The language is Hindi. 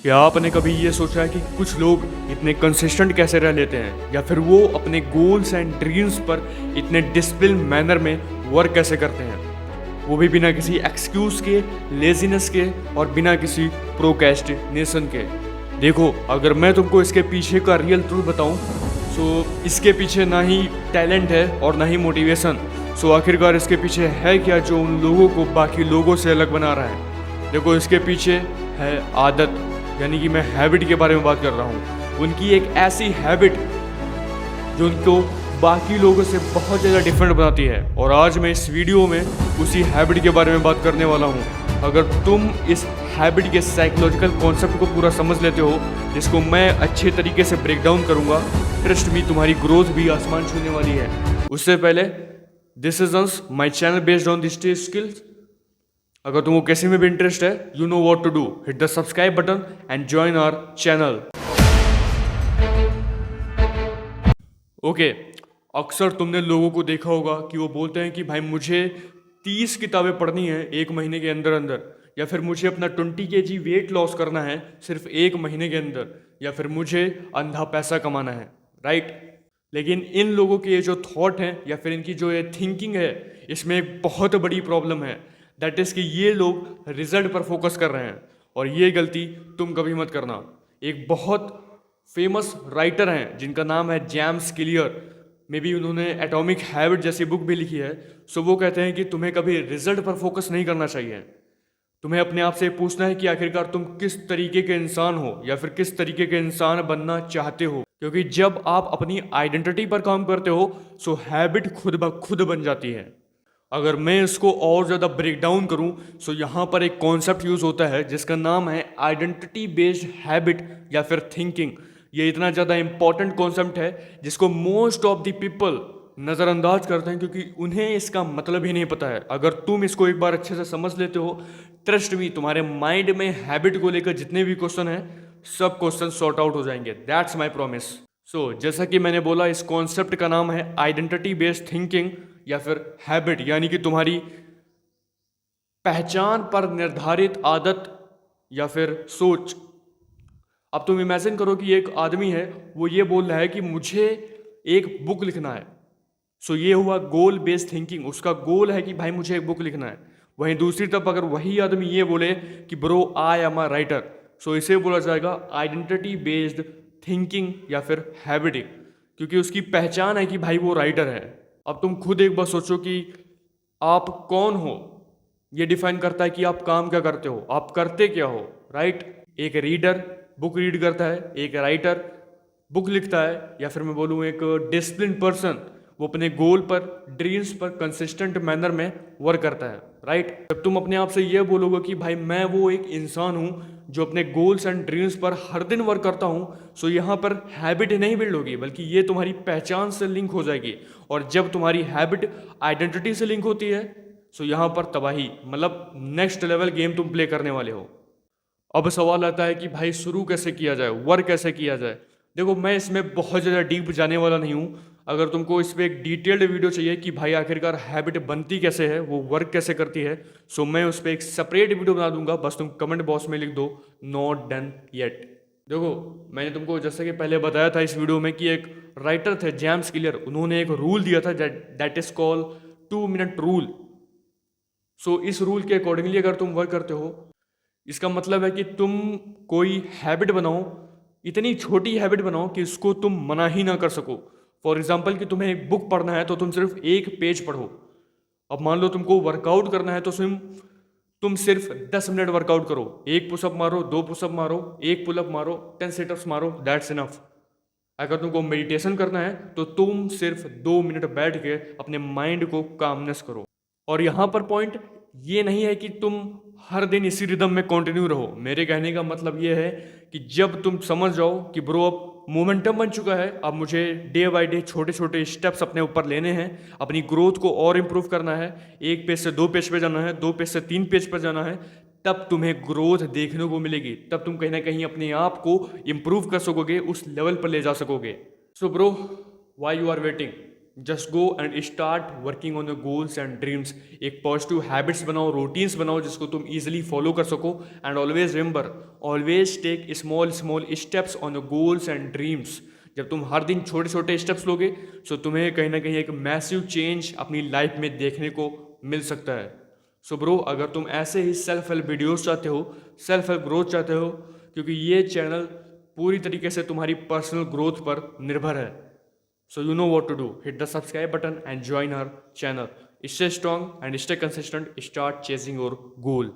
क्या आपने कभी ये सोचा है कि कुछ लोग इतने कंसिस्टेंट कैसे रह लेते हैं, या फिर वो अपने गोल्स एंड ड्रीम्स पर इतने डिसिप्लिन मैनर में वर्क कैसे करते हैं, वो भी बिना किसी एक्सक्यूज के, लेजीनेस के और बिना किसी प्रोक्रेस्टिनेशन के। देखो, अगर मैं तुमको इसके पीछे का रियल ट्रूथ बताऊं, सो इसके पीछे ना ही टैलेंट है और ना ही मोटिवेशन। सो आखिरकार इसके पीछे है क्या जो उन लोगों को बाकी लोगों से अलग बना रहा है? देखो, इसके पीछे है आदत, यानी कि मैं हैबिट के बारे में बात कर रहा हूँ। उनकी एक ऐसी हैबिट जो उनको बाकी लोगों से बहुत ज़्यादा डिफरेंट बनाती है। और आज मैं इस वीडियो में उसी हैबिट के बारे में बात करने वाला हूँ। अगर तुम इस हैबिट के साइकोलॉजिकल कॉन्सेप्ट को पूरा समझ लेते हो, जिसको मैं अच्छे तरीके से ब्रेक डाउन करूँगा, ट्रस्ट मी, तुम्हारी ग्रोथ भी आसमान छूने वाली है। उससे पहले, this is my channel based on this skills. अगर तुमको किसी में भी इंटरेस्ट है, you know what to do, hit the subscribe button and join our channel. Okay, अक्सर तुमने लोगों को देखा होगा कि वो बोलते हैं कि भाई मुझे 30 किताबें पढ़नी है एक महीने के अंदर अंदर, या फिर मुझे अपना 20 kg वेट लॉस करना है सिर्फ एक महीने के अंदर, या फिर मुझे अंधा पैसा कमाना है, राइट। लेकिन इन लोगों के ये जो थॉट हैं या फिर इनकी जो ये थिंकिंग है, इसमें एक बहुत बड़ी प्रॉब्लम है। दैट इज़ कि ये लोग रिजल्ट पर फोकस कर रहे हैं, और ये गलती तुम कभी मत करना। एक बहुत फेमस राइटर हैं जिनका नाम है जेम्स क्लियर, मे बी उन्होंने एटॉमिक हैबिट जैसी बुक भी लिखी है। सो वो कहते हैं कि तुम्हें कभी रिजल्ट पर फोकस नहीं करना चाहिए। तुम्हें अपने आप से पूछना है कि आखिरकार तुम किस तरीके के इंसान हो, या फिर किस तरीके के इंसान बनना चाहते हो। क्योंकि जब आप अपनी आइडेंटिटी पर काम करते हो, सो हैबिट खुद ब खुद बन जाती है। अगर मैं इसको और ज़्यादा ब्रेक डाउन करूं, सो यहाँ पर एक कॉन्सेप्ट यूज़ होता है जिसका नाम है आइडेंटिटी बेस्ड हैबिट या फिर थिंकिंग। ये इतना ज़्यादा इंपॉर्टेंट कॉन्सेप्ट है जिसको मोस्ट ऑफ द पीपल नज़रअंदाज करते हैं, क्योंकि उन्हें इसका मतलब ही नहीं पता है। अगर तुम इसको एक बार अच्छे से समझ लेते हो, ट्रस्ट मी, तुम्हारे माइंड में हैबिट को लेकर जितने भी क्वेश्चन हैं, सब क्वेश्चन सॉर्ट आउट हो जाएंगे। That's my promise. सो जैसा कि मैंने बोला, इस कॉन्सेप्ट का नाम है आइडेंटिटी बेस्ड थिंकिंग या फिर हैबिट, यानी कि तुम्हारी पहचान पर निर्धारित आदत या फिर सोच। अब तुम इमेजिन करो कि एक आदमी है, वो ये बोल रहा है कि मुझे एक बुक लिखना है। सो ये हुआ गोल बेस्ड थिंकिंग। उसका गोल है कि भाई मुझे एक बुक लिखना है। वहीं दूसरी तरफ अगर वही आदमी ये बोले कि bro I am a writer, so इसे बोला जाएगा आइडेंटिटी बेस्ड थिंकिंग या फिर हैबिट, क्योंकि उसकी पहचान है कि भाई वो राइटर है। अब तुम खुद एक बार सोचो कि आप कौन हो, ये डिफाइन करता है कि आप काम क्या करते हो, आप करते क्या हो, राइट। एक रीडर बुक रीड करता है, एक राइटर बुक लिखता है, या फिर मैं बोलूँ एक डिसिप्लिन पर्सन वो अपने गोल पर, ड्रीम्स पर कंसिस्टेंट मैनर में वर्क करता है, राइट। जब तुम अपने आप से ये बोलोगे कि भाई मैं वो एक इंसान हूँ जो अपने गोल्स एंड ड्रीम्स पर हर दिन वर्क करता हूँ, सो यहाँ पर हैबिट नहीं बिल्ड होगी, बल्कि ये तुम्हारी पहचान से लिंक हो जाएगी। और जब तुम्हारी हैबिट आइडेंटिटी से लिंक होती है, सो यहाँ पर तबाही, मतलब नेक्स्ट लेवल गेम तुम प्ले करने वाले हो। अब सवाल आता है कि भाई शुरू कैसे किया जाए, वर्क कैसे किया जाए। देखो, मैं इसमें बहुत ज़्यादा डीप जाने वाला नहीं हूँ। अगर तुमको इस पर एक डिटेल्ड वीडियो चाहिए कि भाई आखिरकार हैबिट बनती कैसे है, वो वर्क कैसे करती है, सो मैं उस पर एक सेपरेट वीडियो बना दूंगा। बस तुम कमेंट बॉक्स में लिख दो नॉट डन येट। देखो, मैंने तुमको जैसे कि पहले बताया था इस वीडियो में कि एक राइटर थे जेम्स क्लियर, उन्होंने एक रूल दिया था that is called 2 minute rule. So इस रूल के अकॉर्डिंगली अगर तुम वर्क करते हो, इसका मतलब है कि तुम कोई हैबिट बनाओ, इतनी छोटी हैबिट बनाओ कि इसको तुम मना ही ना कर सको। फॉर एग्जाम्पल कि तुम्हें एक बुक पढ़ना है तो तुम सिर्फ एक पेज पढ़ो। अब मान लो तुमको वर्कआउट करना है तो तुम सिर्फ 10 मिनट वर्कआउट करो। एक पुशअप मारो, 2 पुशअप मारो, एक पुलअप मारो, 10 सिटअप्स मारो, दैट्स इनफ। अगर तुमको मेडिटेशन करना है तो तुम सिर्फ 2 मिनट बैठ के अपने माइंड को कामनेस करो। और यहाँ पर पॉइंट ये नहीं है कि तुम हर दिन इसी रिदम में कंटिन्यू रहो। मेरे कहने का मतलब ये है कि जब तुम समझ जाओ कि ब्रो अब मोमेंटम बन चुका है, अब मुझे डे बाय डे छोटे छोटे स्टेप्स अपने ऊपर लेने हैं, अपनी ग्रोथ को और इम्प्रूव करना है, 1 पेज से 2 पेज पे जाना है, 2 पेज से 3 पेज पर जाना है, तब तुम्हें ग्रोथ देखने को मिलेगी। तब तुम कहीं ना कहीं अपने आप को इम्प्रूव कर सकोगे, उस लेवल पर ले जा सकोगे। So bro, why you are waiting, just go and start working on your goals and dreams. एक पॉजिटिव हैबिट्स बनाओ, रूटीन्स बनाओ जिसको तुम इजीली फॉलो कर सको। And always remember, always take small small steps on your goals and dreams. जब तुम हर दिन छोटे छोटे स्टेप्स लोगे तो तुम्हें कहीं ना कहीं एक मैसिव चेंज अपनी लाइफ में देखने को मिल सकता है। सो ब्रो, अगर तुम ऐसे ही सेल्फ हेल्प वीडियोस चाहते हो, सेल्फ हेल्प ग्रोथ चाहते हो, क्योंकि ये चैनल पूरी तरीके से तुम्हारी पर्सनल ग्रोथ पर निर्भर है। So you know what to do. Hit the subscribe button and join our channel. Stay strong and stay consistent. Start chasing your goal.